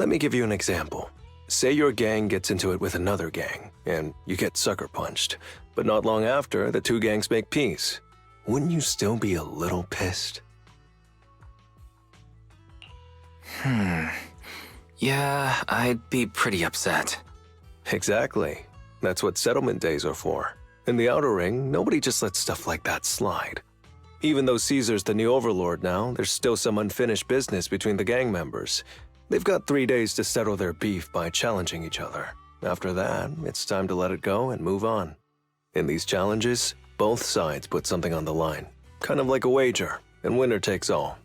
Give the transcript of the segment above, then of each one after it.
Let me give you an example. Say your gang gets into it with another gang, and you get sucker punched. But not long after, the two gangs make peace. Wouldn't you still be a little pissed? Yeah, I'd be pretty upset. Exactly. That's what settlement days are for. In the Outer Ring, nobody just lets stuff like that slide. Even though Caesar's the new overlord now, there's still some unfinished business between the gang members. They've got 3 days to settle their beef by challenging each other. After that, it's time to let it go and move on. In these challenges, both sides put something on the line. Kind of like a wager, and winner takes all.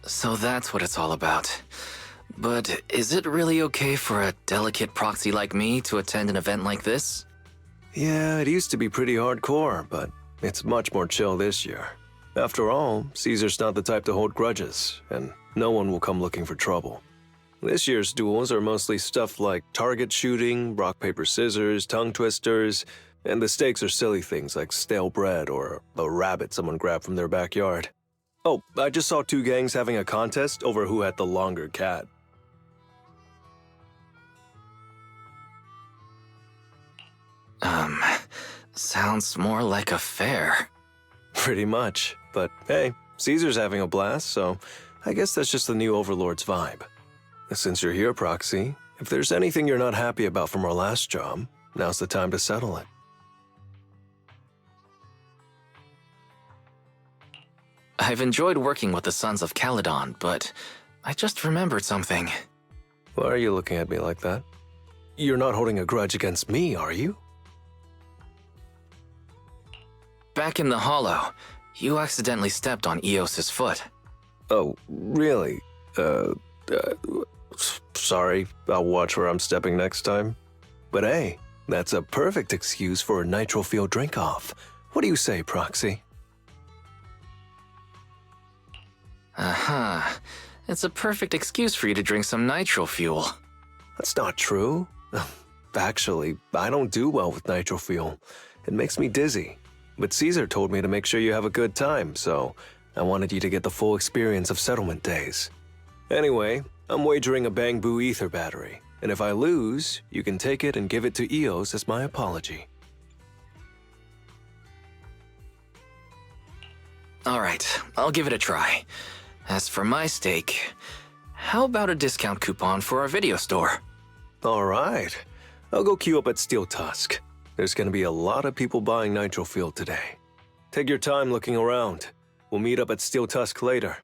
So that's what it's all about. But is it really okay for a delicate proxy like me to attend an event like this? Yeah, it used to be pretty hardcore, but it's much more chill this year. After all, Caesar's not the type to hold grudges, and no one will come looking for trouble. This year's duels are mostly stuff like target shooting, rock, paper, scissors, tongue twisters, and the stakes are silly things like stale bread or a rabbit someone grabbed from their backyard. Oh, I just saw 2 gangs having a contest over who had the longer cat. Sounds more like a fair. Pretty much, but hey, Caesar's having a blast, so I guess that's just the new overlord's vibe. Since you're here, Proxy, if there's anything you're not happy about from our last job, now's the time to settle it. I've enjoyed working with the Sons of Caledon, but I just remembered something. Why are you looking at me like that? You're not holding a grudge against me, are you? Back in the Hollow, you accidentally stepped on Eos's foot. Oh, really? Sorry, I'll watch where I'm stepping next time. But hey, that's a perfect excuse for a nitro fuel drink-off. What do you say, Proxy? Aha. It's a perfect excuse for you to drink some nitro fuel. That's not true. Actually, I don't do well with nitro fuel. It makes me dizzy. But Caesar told me to make sure you have a good time, so I wanted you to get the full experience of settlement days. Anyway, I'm wagering a Bangbu ether battery, and if I lose, you can take it and give it to Eos as my apology. Alright, I'll give it a try. As for my stake, how about a discount coupon for our video store? Alright, I'll go queue up at Steel Tusk. There's gonna be a lot of people buying nitro fuel today. Take your time looking around. We'll meet up at Steel Tusk later.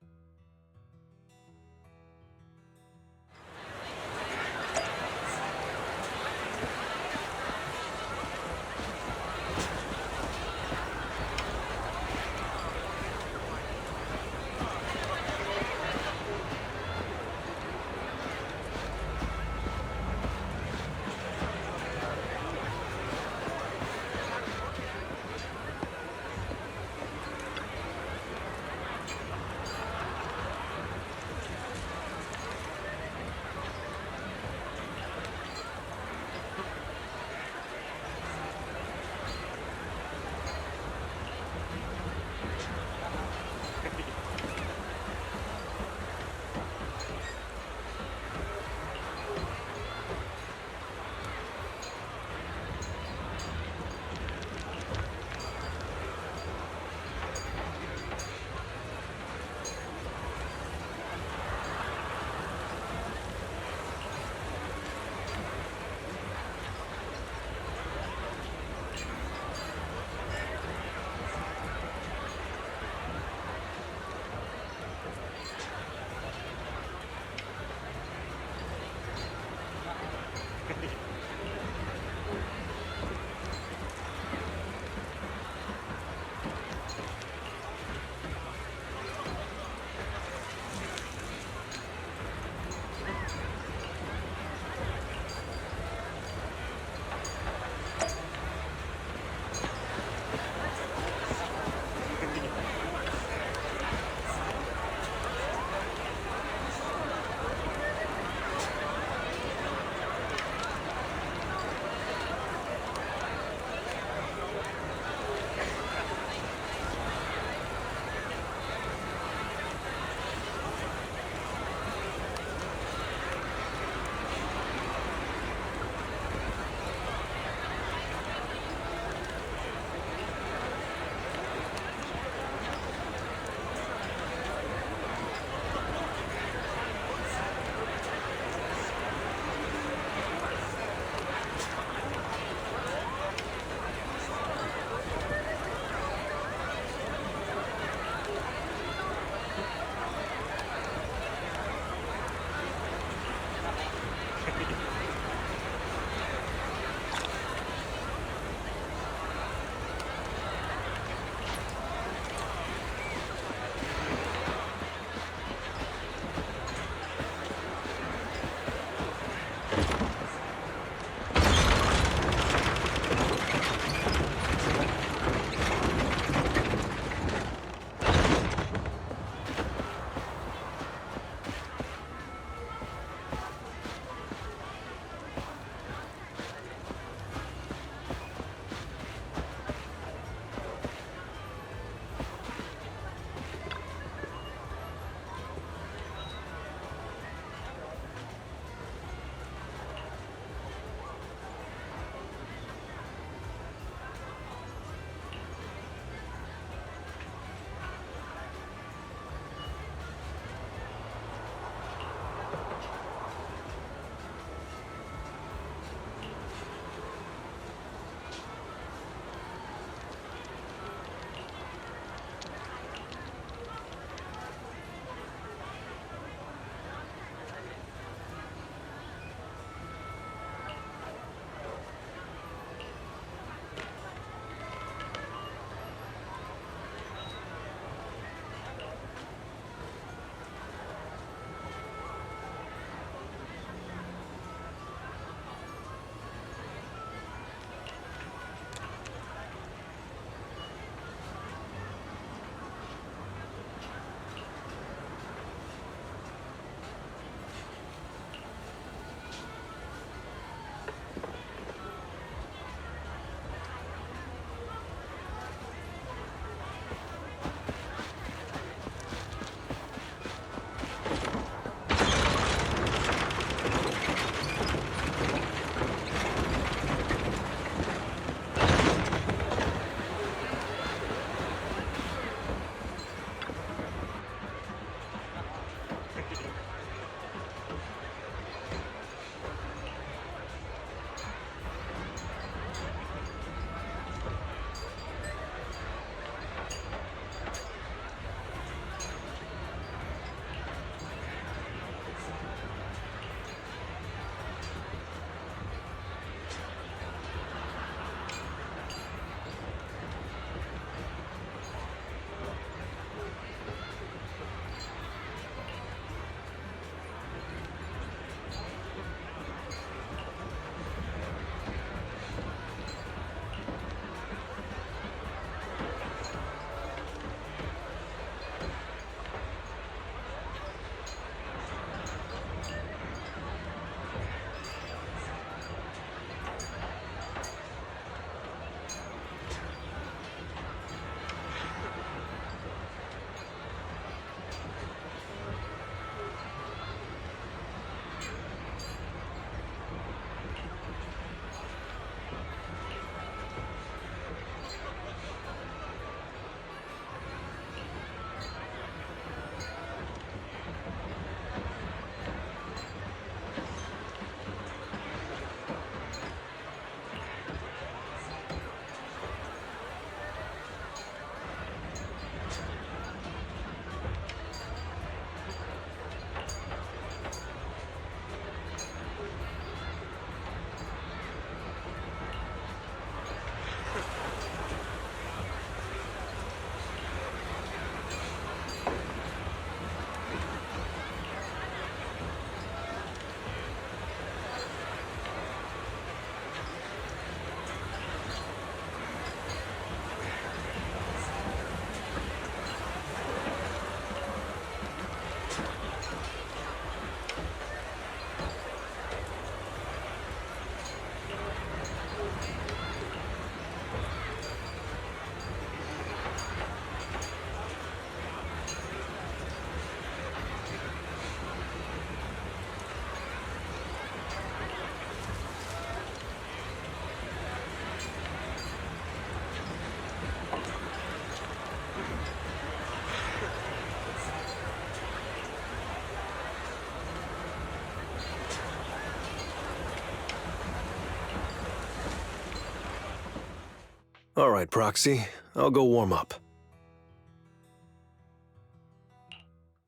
All right, Proxy. I'll go warm up.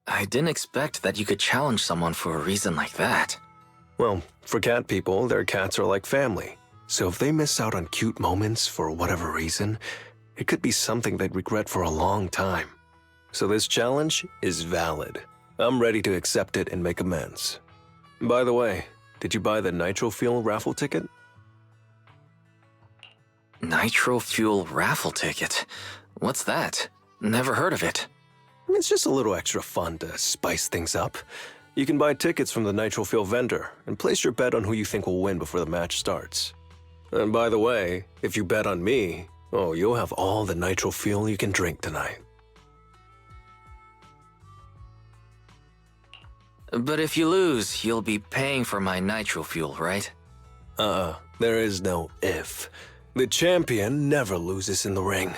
I didn't expect that you could challenge someone for a reason like that. Well, for cat people, their cats are like family. So if they miss out on cute moments for whatever reason, it could be something they'd regret for a long time. So this challenge is valid. I'm ready to accept it and make amends. By the way, did you buy the Nitro Fuel raffle ticket? Nitro Fuel raffle ticket? What's that? Never heard of it. It's just a little extra fun to spice things up. You can buy tickets from the Nitro Fuel vendor and place your bet on who you think will win before the match starts. And by the way, if you bet on me, oh, you'll have all the Nitro Fuel you can drink tonight. But if you lose, you'll be paying for my Nitro Fuel, right? There is no if. The champion never loses in the ring.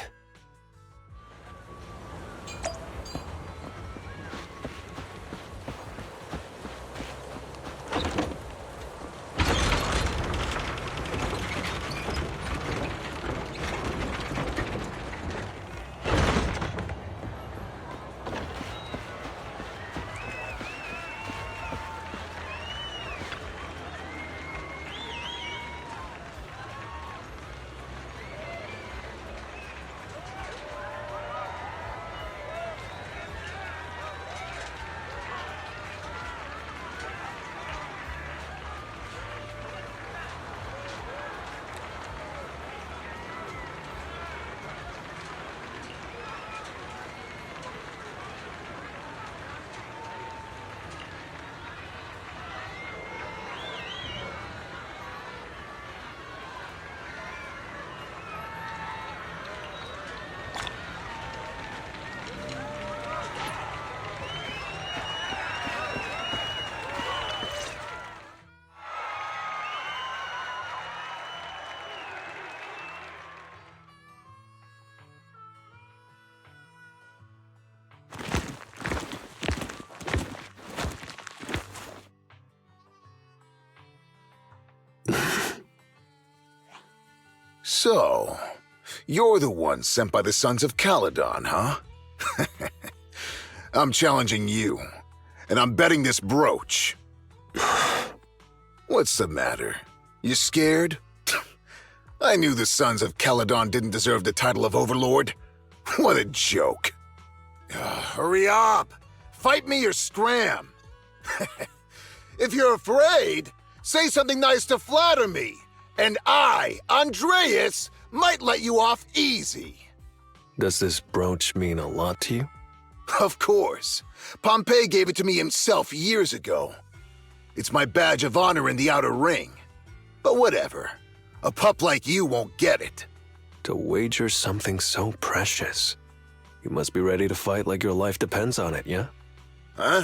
So, you're the one sent by the Sons of Caledon, huh? I'm challenging you, and I'm betting this brooch. What's the matter? You scared? I knew the Sons of Caledon didn't deserve the title of Overlord. What a joke. Hurry up! Fight me or scram! If you're afraid, say something nice to flatter me, and I, Andreas, might let you off easy. Does this brooch mean a lot to you? Of course. Pompey gave it to me himself years ago. It's my badge of honor in the outer ring. But whatever. A pup like you won't get it. To wager something so precious. You must be ready to fight like your life depends on it, yeah? Huh?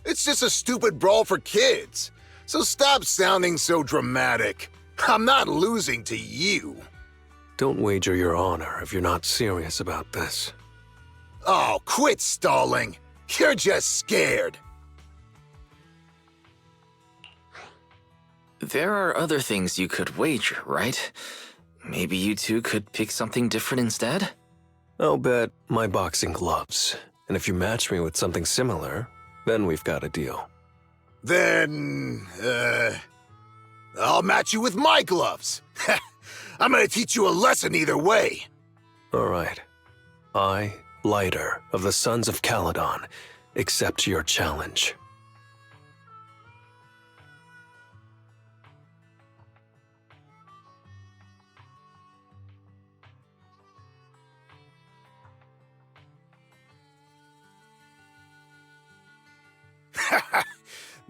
It's just a stupid brawl for kids. So stop sounding so dramatic. I'm not losing to you. Don't wager your honor if you're not serious about this. Oh, quit stalling. You're just scared. There are other things you could wager, right? Maybe you two could pick something different instead? I'll bet my boxing gloves. And if you match me with something similar, then we've got a deal. Then, I'll match you with my gloves. I'm gonna teach you a lesson either way. All right. I, Lighter of the Sons of Caledon, accept your challenge.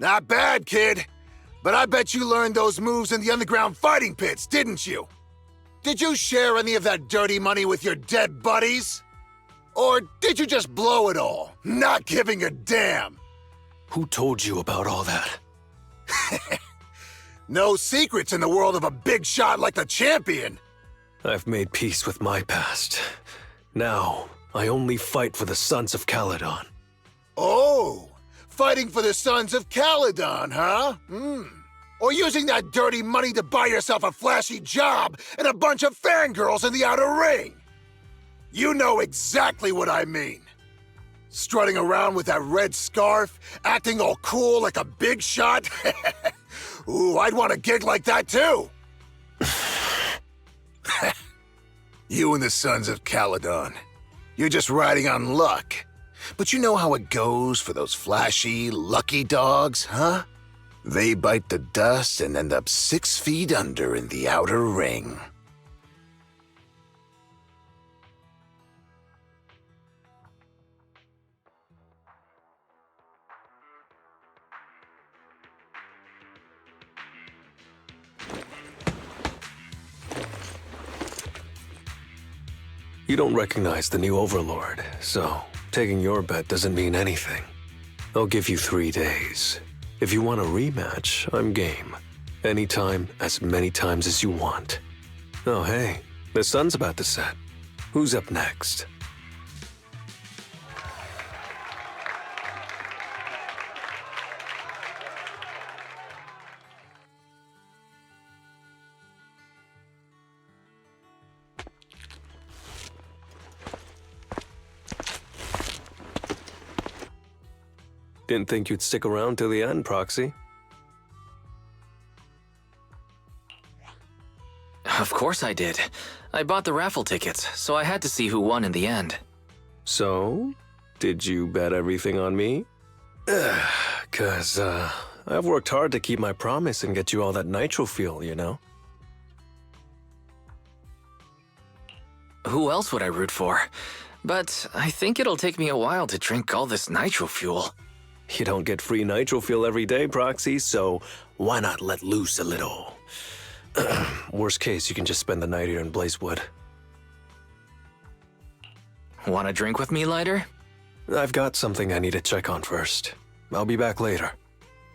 Not bad, kid. But I bet you learned those moves in the underground fighting pits, didn't you? Did you share any of that dirty money with your dead buddies? Or did you just blow it all, not giving a damn? Who told you about all that? No secrets in the world of a big shot like the champion. I've made peace with my past. Now, I only fight for the Sons of Caledon. Oh, fighting for the Sons of Caledon, huh? Or using that dirty money to buy yourself a flashy job and a bunch of fangirls in the outer ring? You know exactly what I mean. Strutting around with that red scarf, acting all cool like a big shot? Ooh, I'd want a gig like that too! You and the Sons of Caledon. You're just riding on luck. But you know how it goes for those flashy, lucky dogs, huh? They bite the dust and end up 6 feet under in the outer ring. You don't recognize the new Overlord, so taking your bet doesn't mean anything. I'll give you 3 days. If you want a rematch, I'm game. Anytime, as many times as you want. Oh hey, the sun's about to set. Who's up next? Didn't think you'd stick around till the end, Proxy. Of course I did. I bought the raffle tickets, so I had to see who won in the end. So, did you bet everything on me? Cause, I've worked hard to keep my promise and get you all that nitro fuel, you know? Who else would I root for? But I think it'll take me a while to drink all this nitro fuel. You don't get free nitro fuel every day, Proxy, so why not let loose a little? Worst case, you can just spend the night here in Blazewood. Want a drink with me, Lighter? I've got something I need to check on first. I'll be back later.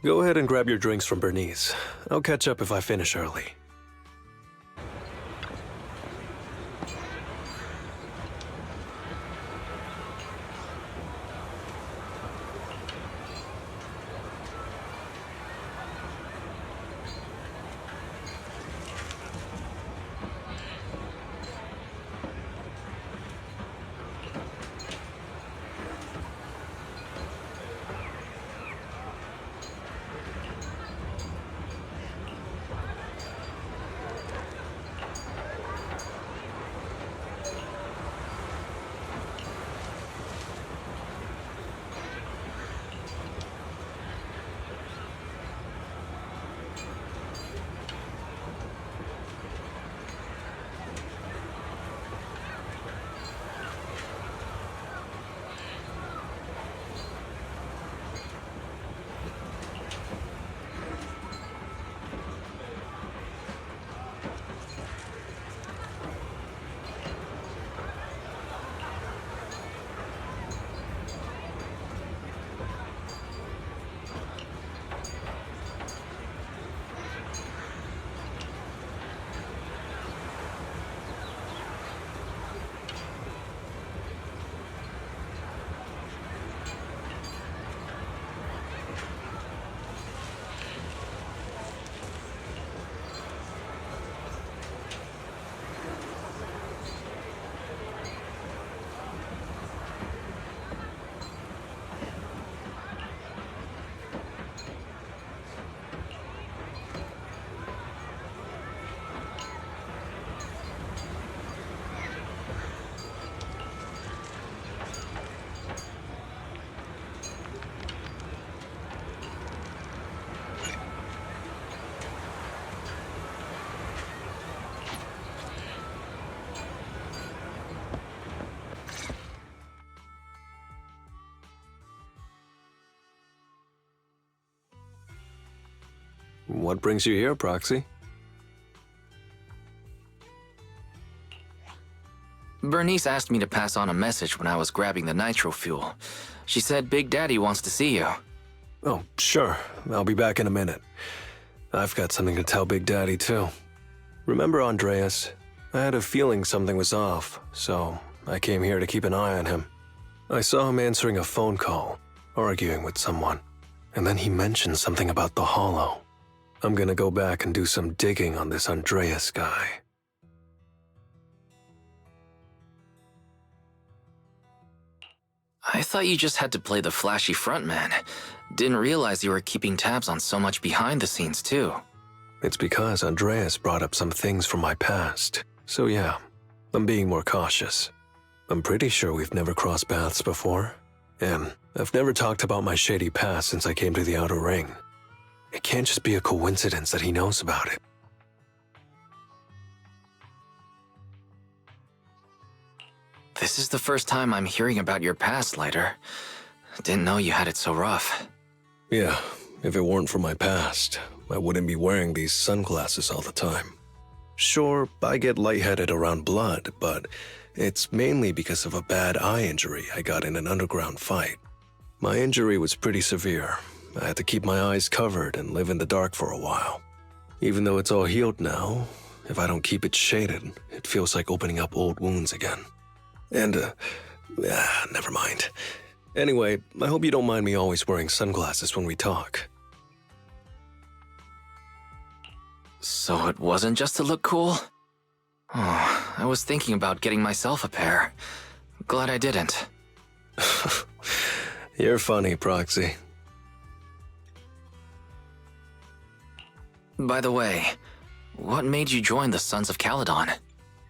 Go ahead and grab your drinks from Bernice. I'll catch up if I finish early. What brings you here, Proxy? Bernice asked me to pass on a message when I was grabbing the nitro fuel. She said Big Daddy wants to see you. Oh, sure. I'll be back in a minute. I've got something to tell Big Daddy, too. Remember Andreas? I had a feeling something was off, so I came here to keep an eye on him. I saw him answering a phone call, arguing with someone, and then he mentioned something about the Hollow. I'm gonna go back and do some digging on this Andreas guy. I thought you just had to play the flashy frontman. Didn't realize you were keeping tabs on so much behind the scenes, too. It's because Andreas brought up some things from my past. So yeah, I'm being more cautious. I'm pretty sure we've never crossed paths before. And I've never talked about my shady past since I came to the Outer Ring. It can't just be a coincidence that he knows about it. This is the first time I'm hearing about your past, Lighter. Didn't know you had it so rough. Yeah, if it weren't for my past, I wouldn't be wearing these sunglasses all the time. Sure, I get lightheaded around blood, but it's mainly because of a bad eye injury I got in an underground fight. My injury was pretty severe. I had to keep my eyes covered and live in the dark for a while. Even though it's all healed now, if I don't keep it shaded, it feels like opening up old wounds again. And, never mind. Anyway, I hope you don't mind me always wearing sunglasses when we talk. So it wasn't just to look cool? Oh, I was thinking about getting myself a pair. Glad I didn't. You're funny, Proxy. By the way, what made you join the Sons of Caledon?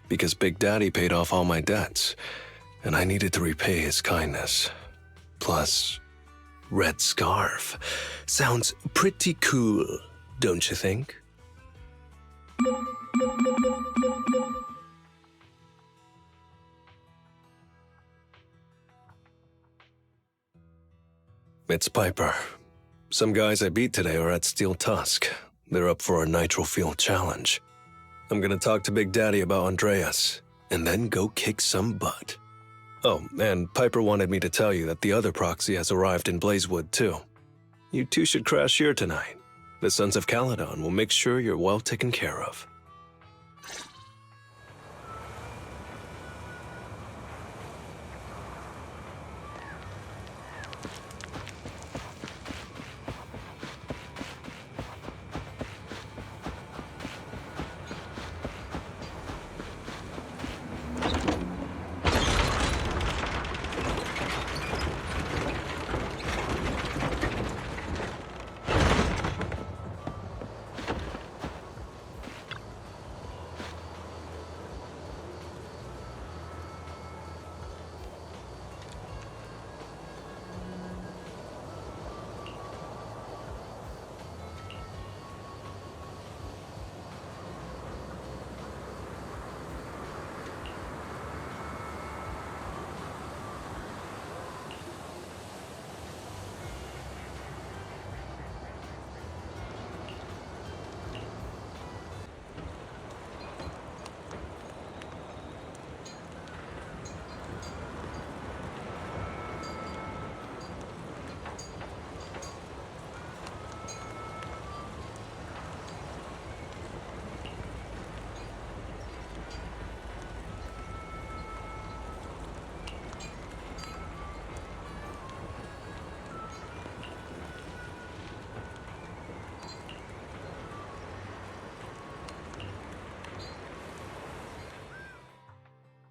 Because Big Daddy paid off all my debts, and I needed to repay his kindness. Plus, red scarf. Sounds pretty cool, don't you think? It's Piper. Some guys I beat today are at Steel Tusk. They're up for a Nitro Field challenge. I'm gonna talk to Big Daddy about Andreas, and then go kick some butt. Oh, and Piper wanted me to tell you that the other proxy has arrived in Blazewood, too. You two should crash here tonight. The Sons of Caledon will make sure you're well taken care of.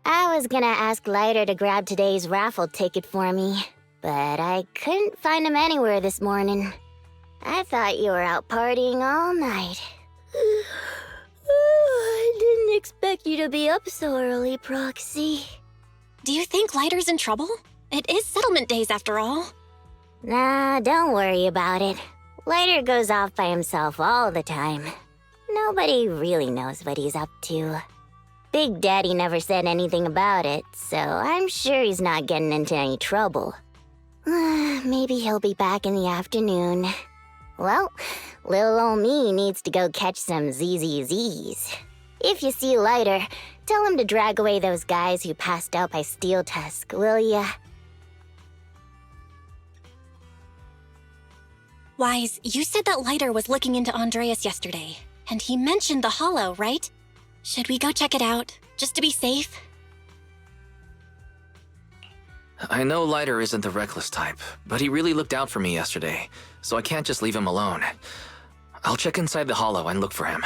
I was gonna ask Lighter to grab today's raffle ticket for me, but I couldn't find him anywhere this morning. I thought you were out partying all night. I didn't expect you to be up so early, Proxy. Do you think Lighter's in trouble? It is settlement days after all. Nah, don't worry about it. Lighter goes off by himself all the time. Nobody really knows what he's up to. Big Daddy never said anything about it, so I'm sure he's not getting into any trouble. Maybe he'll be back in the afternoon. Well, little ol' me needs to go catch some ZZZs. If you see Lighter, tell him to drag away those guys who passed out by Steel Tusk, will ya? Wise, you said that Lighter was looking into Andreas yesterday, and he mentioned the Hollow, right? Should we go check it out, just to be safe? I know Lighter isn't the reckless type, but he really looked out for me yesterday, so I can't just leave him alone. I'll check inside the hollow and look for him.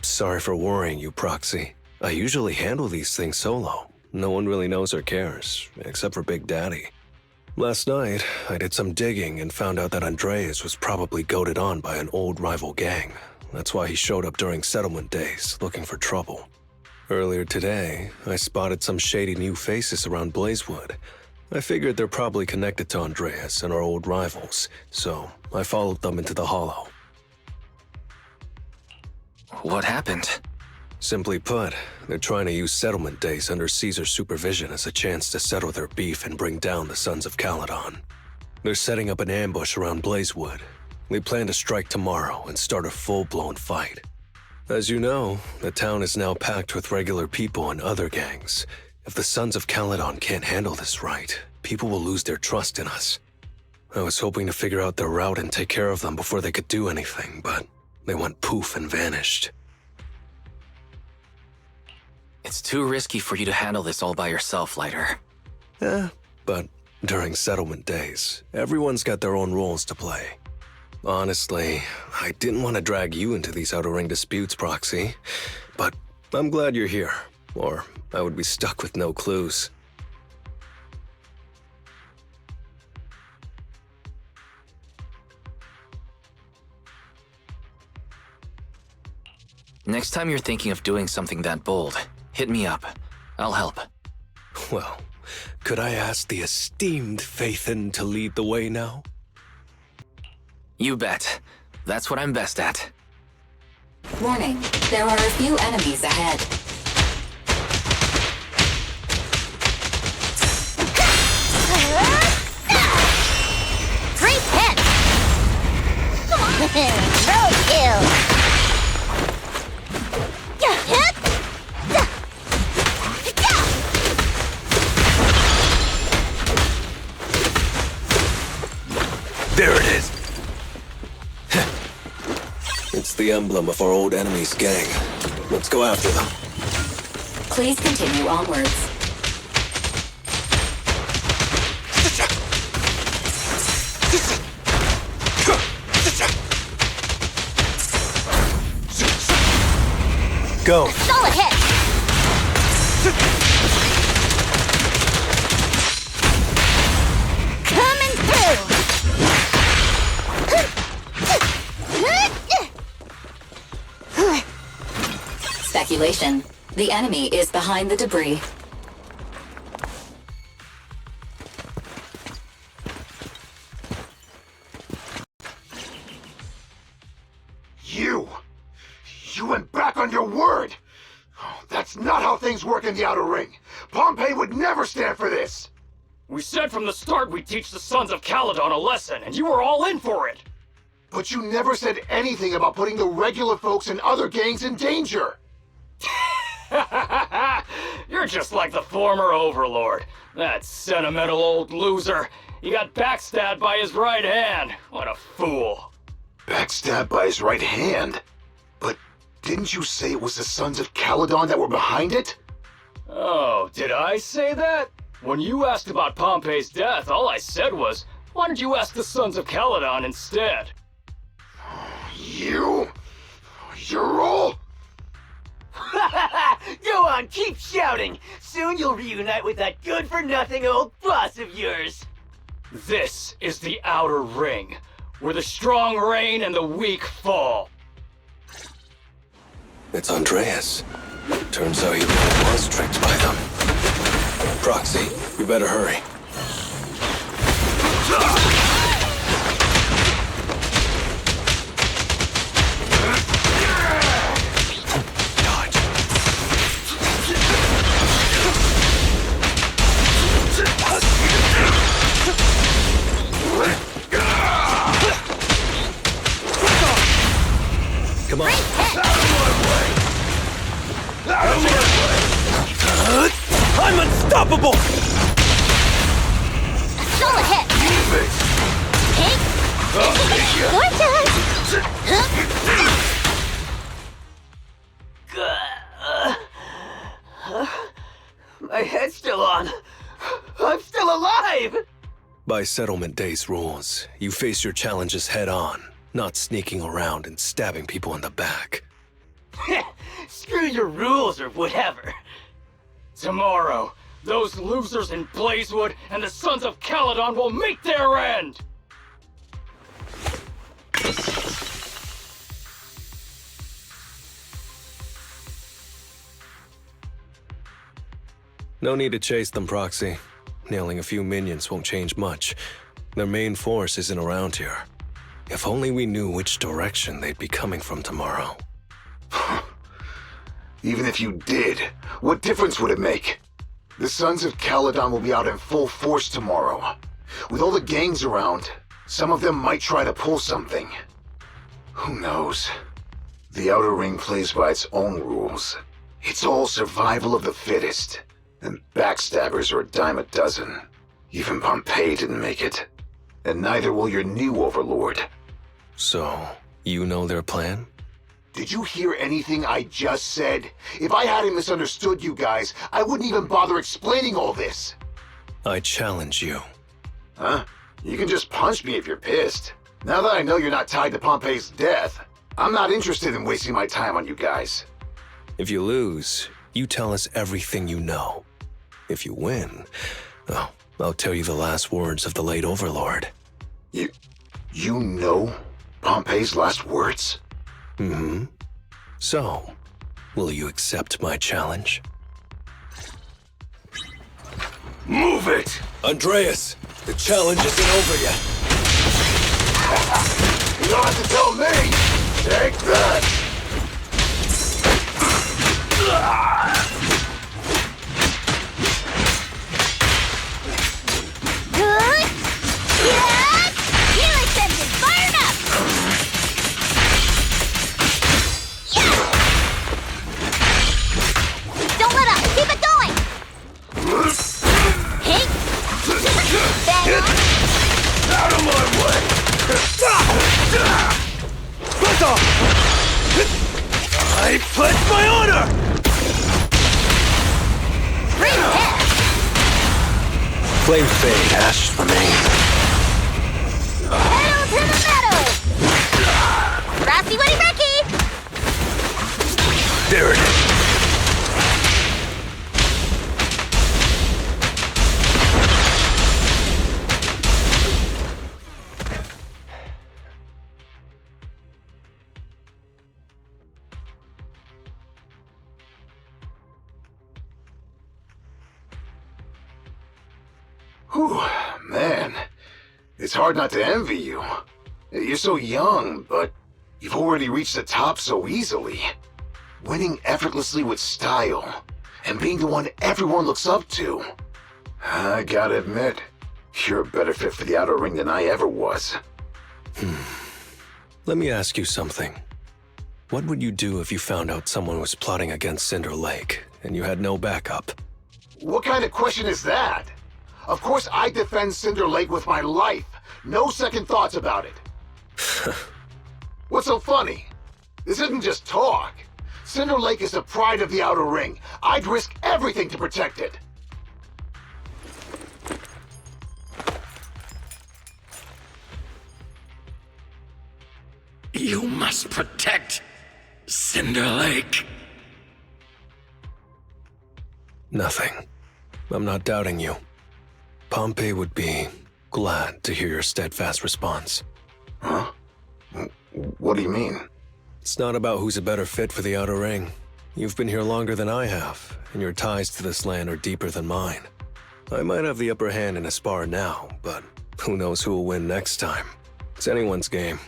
Sorry for worrying you, Proxy. I usually handle these things solo. No one really knows or cares, except for Big Daddy. Last night, I did some digging and found out that Andreas was probably goaded on by an old rival gang. That's why he showed up during settlement days, looking for trouble. Earlier today, I spotted some shady new faces around Blazewood. I figured they're probably connected to Andreas and our old rivals, so I followed them into the hollow. What happened? Simply put, they're trying to use settlement days under Caesar's supervision as a chance to settle their beef and bring down the Sons of Caledon. They're setting up an ambush around Blazewood. They plan to strike tomorrow and start a full-blown fight. As you know, the town is now packed with regular people and other gangs. If the Sons of Caledon can't handle this right, people will lose their trust in us. I was hoping to figure out their route and take care of them before they could do anything, but they went poof and vanished. It's too risky for you to handle this all by yourself, Lighter. But during settlement days, everyone's got their own roles to play. Honestly, I didn't want to drag you into these outer ring disputes, Proxy, but I'm glad you're here, or I would be stuck with no clues. Next time you're thinking of doing something that bold, hit me up. I'll help. Well, could I ask the esteemed Phaethon to lead the way now? You bet. That's what I'm best at. Warning, there are a few enemies ahead. Great hit! Come on! No kill! There it is! It's the emblem of our old enemy's gang. Let's go after them. Please continue onwards. Go! Solid hit! Coming through! Speculation. The enemy is behind the debris. You went back on your word! Oh, that's not how things work in the Outer Ring. Pompey would never stand for this! We said from the start we'd teach the Sons of Caledon a lesson, and you were all in for it! But you never said anything about putting the regular folks and other gangs in danger! You're just like the former Overlord. That sentimental old loser. He got backstabbed by his right hand. What a fool. Backstabbed by his right hand? But didn't you say it was the Sons of Caledon that were behind it? Oh, did I say that? When you asked about Pompey's death, all I said was, why don't you ask the Sons of Caledon instead? You? You're all... Go on, keep shouting! Soon you'll reunite with that good-for-nothing old boss of yours! This is the Outer Ring, where the strong reign and the weak fall. It's Andreas. Turns out he really was tricked by them. Proxy, you better hurry. Come on. I'm unstoppable! Solid hit! Pink? My head's still on. I'm still alive! By Settlement Day's rules, you face your challenges head-on, not sneaking around and stabbing people in the back. Screw your rules or whatever. Tomorrow, those losers in Blazewood and the Sons of Caledon will meet their end! No need to chase them, Proxy. Nailing a few minions won't change much. Their main force isn't around here. If only we knew which direction they'd be coming from tomorrow. Even if you did, what difference would it make? The Sons of Caledon will be out in full force tomorrow. With all the gangs around, some of them might try to pull something. Who knows? The Outer Ring plays by its own rules. It's all survival of the fittest. And backstabbers are a dime a dozen. Even Pompeii didn't make it. And neither will your new overlord. So, you know their plan? Did you hear anything I just said? If I hadn't misunderstood you guys, I wouldn't even bother explaining all this. I challenge you. Huh? You can just punch me if you're pissed. Now that I know you're not tied to Pompeii's death, I'm not interested in wasting my time on you guys. If you lose, you tell us everything you know. If you win, oh, I'll tell you the last words of the late Overlord. You know Pompeii's last words? Mm-hmm. So, will you accept my challenge? Move it! Andreas, the challenge isn't over yet. You don't have to tell me! Take that! Good. Yes. You accepted. Fire up. Yes. Don't let up. Keep it going. Hey. Bang on. Out of my way! Buzz off! I pledge my honor! Bring it. Flame fade, ashes remain. Pedal to the metal. Rassy Woody Wrecky. There it is. Whew, man. It's hard not to envy you. You're so young, but you've already reached the top so easily. Winning effortlessly with style, and being the one everyone looks up to. I gotta admit, you're a better fit for the Outer Ring than I ever was. Let me ask you something. What would you do if you found out someone was plotting against Cinder Lake, and you had no backup? What kind of question is that? Of course I defend Cinder Lake with my life. No second thoughts about it. What's so funny? This isn't just talk. Cinder Lake is the pride of the Outer Ring. I'd risk everything to protect it. You must protect Cinder Lake. Nothing. I'm not doubting you. Pompey would be glad to hear your steadfast response. Huh? What do you mean? It's not about who's a better fit for the Outer Ring. You've been here longer than I have, and your ties to this land are deeper than mine. I might have the upper hand in a spar now, but who knows who will win next time. It's anyone's game.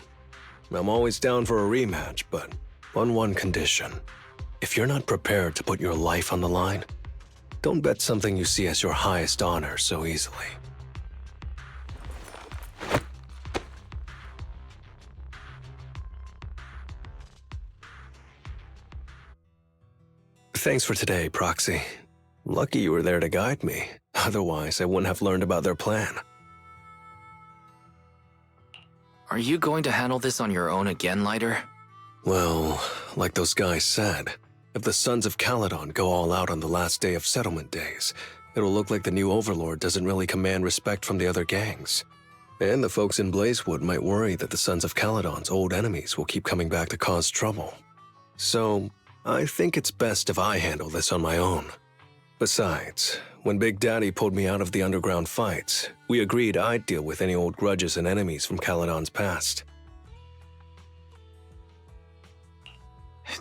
I'm always down for a rematch, but on one condition. If you're not prepared to put your life on the line, don't bet something you see as your highest honor so easily. Thanks for today, Proxy. Lucky you were there to guide me. Otherwise, I wouldn't have learned about their plan. Are you going to handle this on your own again, Lighter? Well, like those guys said, if the Sons of Caledon go all out on the last day of Settlement Days, It'll look like the new Overlord doesn't really command respect from the other gangs. And the folks in Blazewood might worry that the Sons of Caledon's old enemies will keep coming back to cause trouble. So, I think it's best if I handle this on my own. Besides, when Big Daddy pulled me out of the underground fights, we agreed I'd deal with any old grudges and enemies from Caledon's past.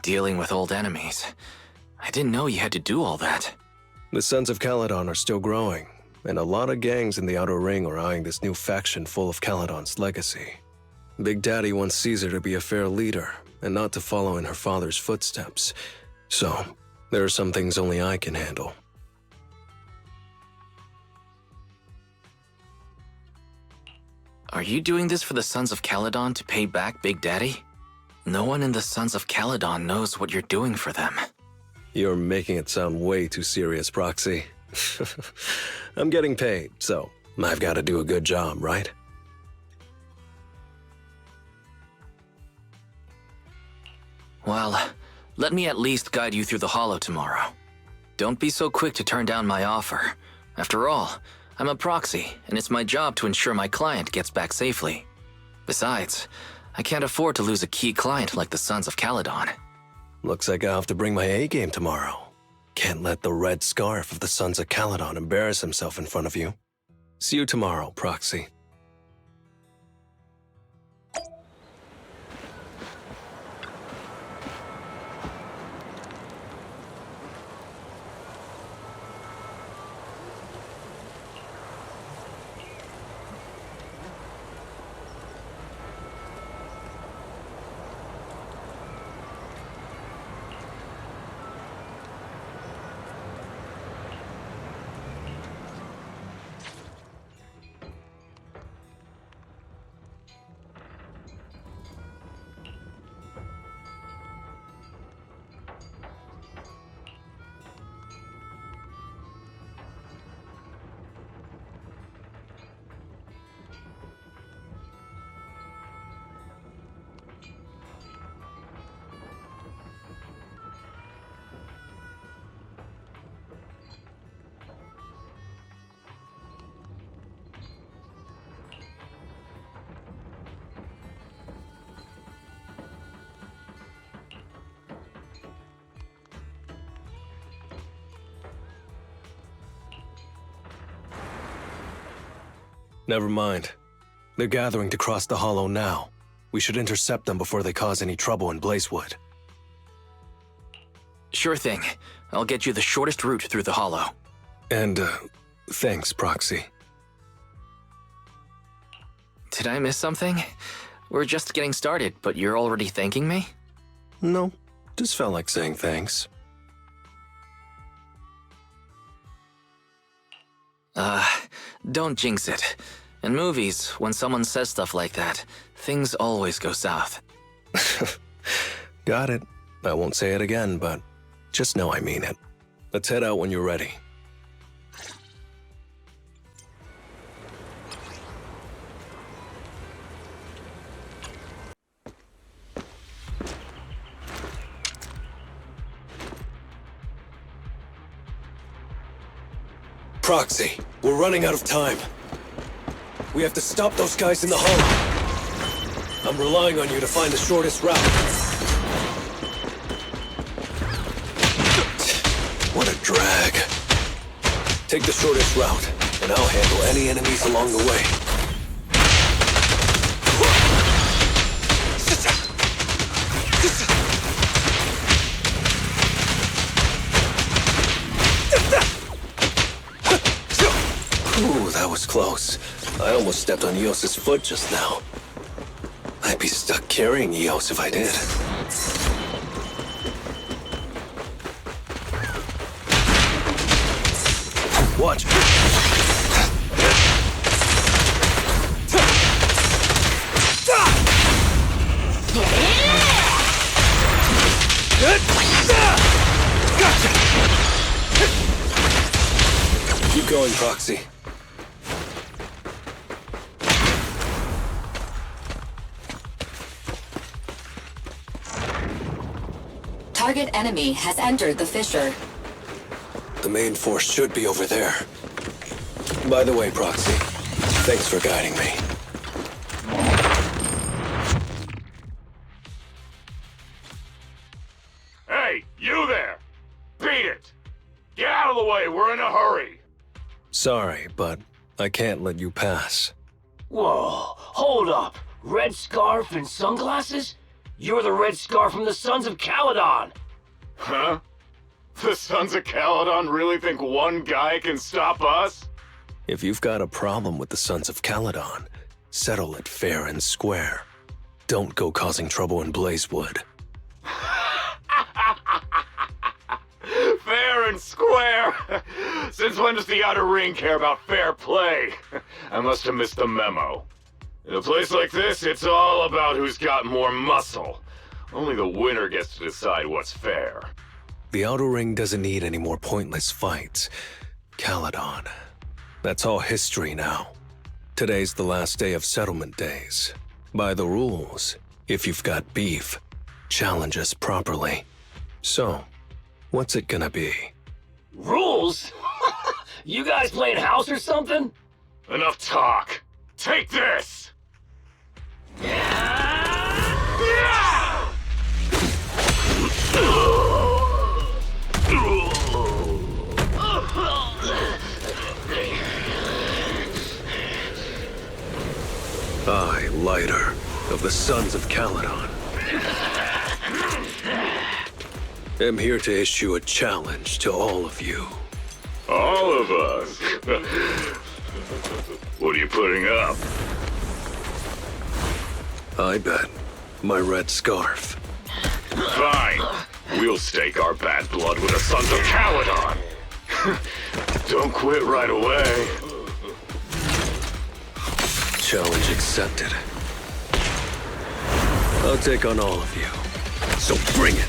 Dealing with old enemies. I didn't know you had to do all that. The Sons of Caledon are still growing, and a lot of gangs in the Outer Ring are eyeing this new faction full of Caledon's legacy. Big Daddy wants Caesar to be a fair leader, and not to follow in her father's footsteps. So, there are some things only I can handle. Are you doing this for the Sons of Caledon to pay back Big Daddy? No one in the Sons of Caledon knows what you're doing for them. You're making it sound way too serious, Proxy. I'm getting paid, so I've got to do a good job, right? Well, let me at least guide you through the Hollow tomorrow. Don't be so quick to turn down my offer. After all, I'm a proxy, and it's my job to ensure my client gets back safely. Besides, I can't afford to lose a key client like the Sons of Caledon. Looks like I'll have to bring my A-game tomorrow. Can't let the red scarf of the Sons of Caledon embarrass himself in front of you. See you tomorrow, Proxy. Never mind. They're gathering to cross the Hollow now. We should intercept them before they cause any trouble in Blazewood. Sure thing. I'll get you the shortest route through the Hollow. And, thanks, Proxy. Did I miss something? We're just getting started, but you're already thanking me? No, just felt like saying thanks. Don't jinx it. In movies, when someone says stuff like that, things always go south. Got it. I won't say it again, but just know I mean it. Let's head out when you're ready. Proxy, we're running out of time. We have to stop those guys in the Hollow. I'm relying on you to find the shortest route. What a drag. Take the shortest route, and I'll handle any enemies along the way. Ooh, that was close. I almost stepped on Eos's foot just now. I'd be stuck carrying Eos if I did. Watch. Gotcha! Keep going, Proxy. Target enemy has entered the fissure. The main force should be over there. By the way, Proxy, thanks for guiding me. Hey, you there! Beat it! Get out of the way, we're in a hurry! Sorry, but I can't let you pass. Whoa, hold up. Red scarf and sunglasses? You're the Red Scarf from the Sons of Caledon! Huh? The Sons of Caledon really think one guy can stop us? If you've got a problem with the Sons of Caledon, settle it fair and square. Don't go causing trouble in Blazewood. Fair and square! Since when does the Outer Ring care about fair play? I must have missed the memo. In a place like this, it's all about who's got more muscle. Only the winner gets to decide what's fair. The Outer Ring doesn't need any more pointless fights. Caledon. That's all history now. Today's the last day of settlement days. By the rules, if you've got beef, challenge us properly. So, what's it gonna be? Rules? You guys playing house or something? Enough talk. Take this! I, Lighter, of the Sons of Caledon, am here to issue a challenge to all of you. All of us? What are you putting up? I bet my red scarf. Fine. We'll stake our bad blood with the Sons of Caledon. Don't quit right away. Challenge accepted. I'll take on all of you. So bring it!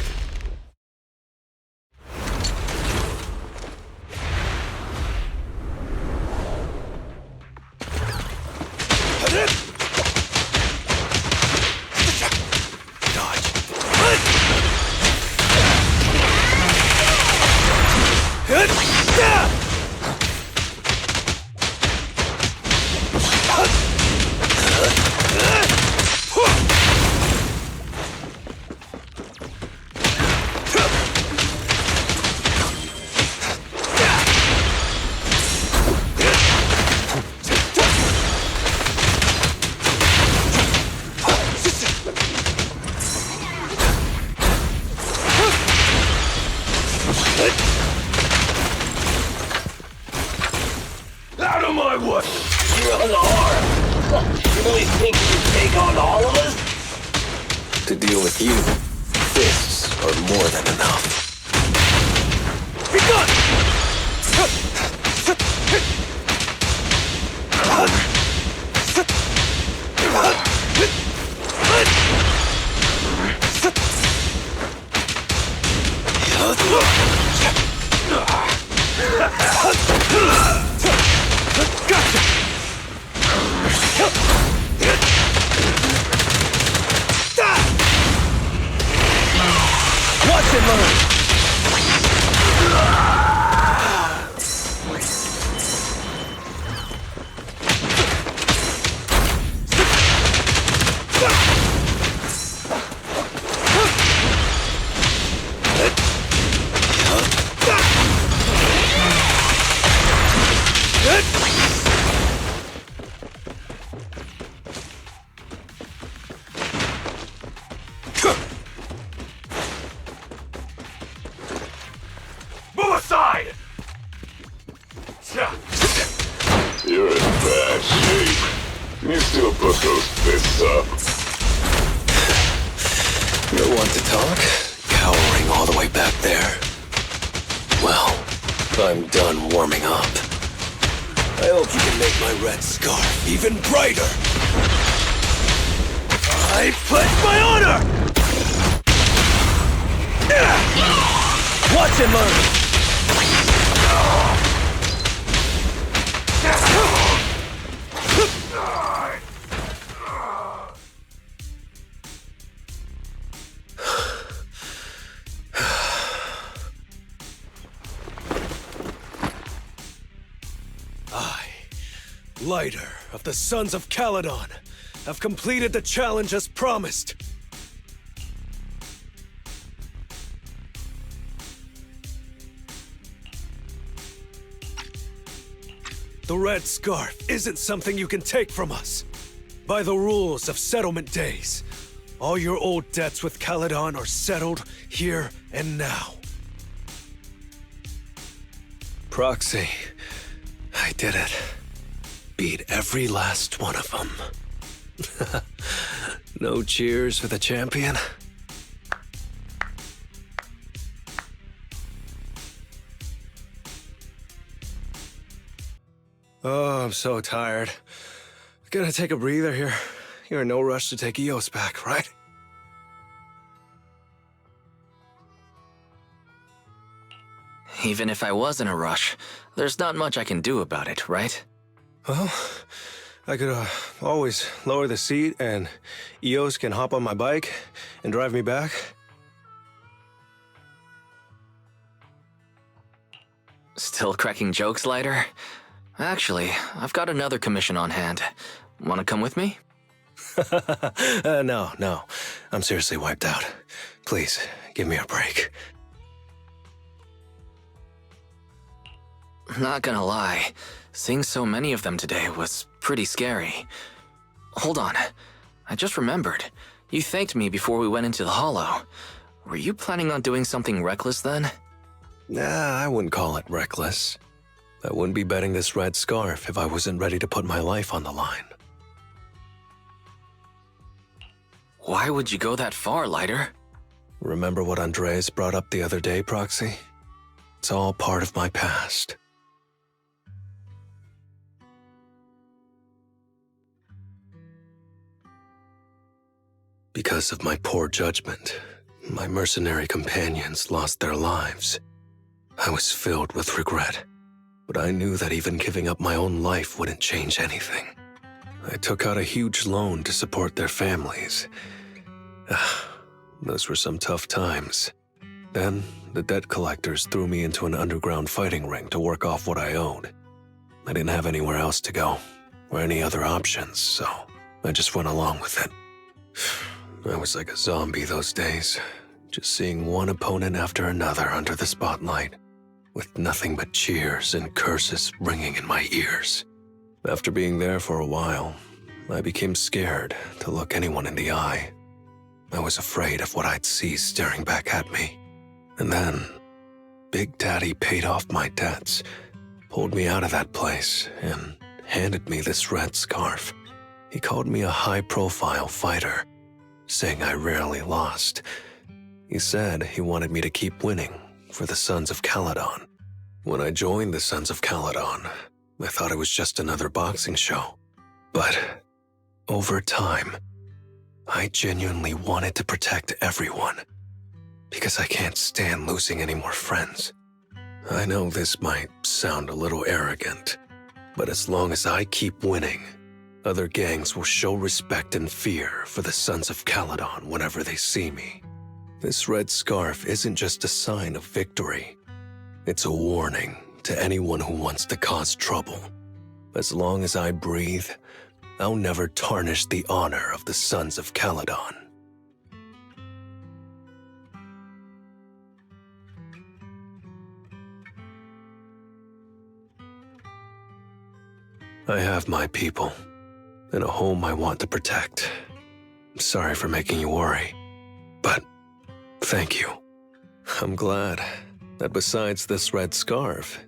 Out of my way! You're on the arm. You really think you can take on all of us? To deal with you, fists are more than enough. Be gone! Gotcha! Watch and learn! Move aside! You're in bad shape. You still put those fists up. You want to talk? Cowering all the way back there? Well, I'm done warming up. I hope you can make my red scarf even brighter. I pledge my honor! Watch and learn! Lighter of the Sons of Caledon have completed the challenge as promised. The Red Scarf isn't something you can take from us. By the rules of settlement days, all your old debts with Caledon are settled here and now. Proxy, I did it. Beat every last one of them. No cheers for the champion? Oh, I'm so tired. Gonna take a breather here. You're in no rush to take Eos back, right? Even if I was in a rush, there's not much I can do about it, right? Well, I could always lower the seat and Eos can hop on my bike and drive me back. Still cracking jokes, Lighter? Actually, I've got another commission on hand. Want to come with me? No. I'm seriously wiped out. Please, give me a break. Not gonna lie, seeing so many of them today was pretty scary. Hold on, I just remembered. You thanked me before we went into the Hollow. Were you planning on doing something reckless then? Nah, I wouldn't call it reckless. I wouldn't be betting this red scarf if I wasn't ready to put my life on the line. Why would you go that far, Lighter? Remember what Andreas brought up the other day, Proxy? It's all part of my past. Because of my poor judgment, my mercenary companions lost their lives. I was filled with regret, but I knew that even giving up my own life wouldn't change anything. I took out a huge loan to support their families. Those were some tough times. Then, the debt collectors threw me into an underground fighting ring to work off what I owed. I didn't have anywhere else to go, or any other options, so I just went along with it. I was like a zombie those days, just seeing one opponent after another under the spotlight, with nothing but cheers and curses ringing in my ears. After being there for a while, I became scared to look anyone in the eye. I was afraid of what I'd see staring back at me. And then, Big Daddy paid off my debts, pulled me out of that place, and handed me this red scarf. He called me a high-profile fighter, saying I rarely lost. He said he wanted me to keep winning for the Sons of Caledon. When I joined the Sons of Caledon, I thought it was just another boxing show. But over time, I genuinely wanted to protect everyone, because I can't stand losing any more friends. I know this might sound a little arrogant, but as long as I keep winning, other gangs will show respect and fear for the Sons of Caledon whenever they see me. This red scarf isn't just a sign of victory. It's a warning to anyone who wants to cause trouble. As long as I breathe, I'll never tarnish the honor of the Sons of Caledon. I have my people, and a home I want to protect. Sorry for making you worry, but thank you. I'm glad that besides this red scarf,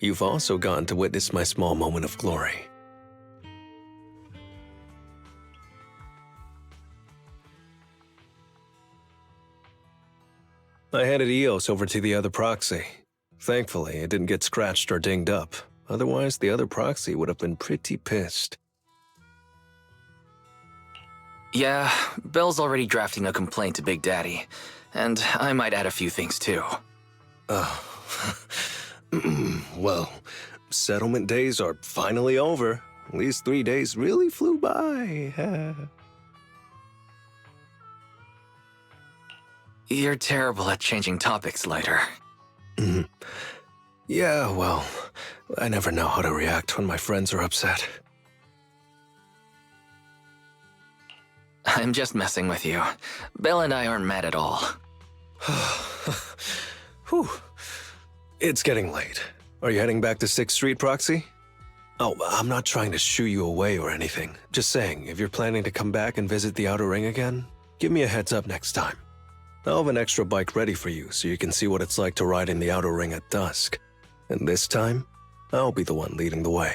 you've also gotten to witness my small moment of glory. I handed Eos over to the other proxy. Thankfully, it didn't get scratched or dinged up. Otherwise, the other proxy would have been pretty pissed. Yeah, Belle's already drafting a complaint to Big Daddy, and I might add a few things too. Oh, well, settlement days are finally over. These 3 days really flew by. You're terrible at changing topics, Lighter. Yeah, well, I never know how to react when my friends are upset. I'm just messing with you. Belle and I aren't mad at all. Whew. It's getting late. Are you heading back to 6th Street, Proxy? Oh, I'm not trying to shoo you away or anything. Just saying, if you're planning to come back and visit the Outer Ring again, give me a heads up next time. I'll have an extra bike ready for you so you can see what it's like to ride in the Outer Ring at dusk. And this time, I'll be the one leading the way.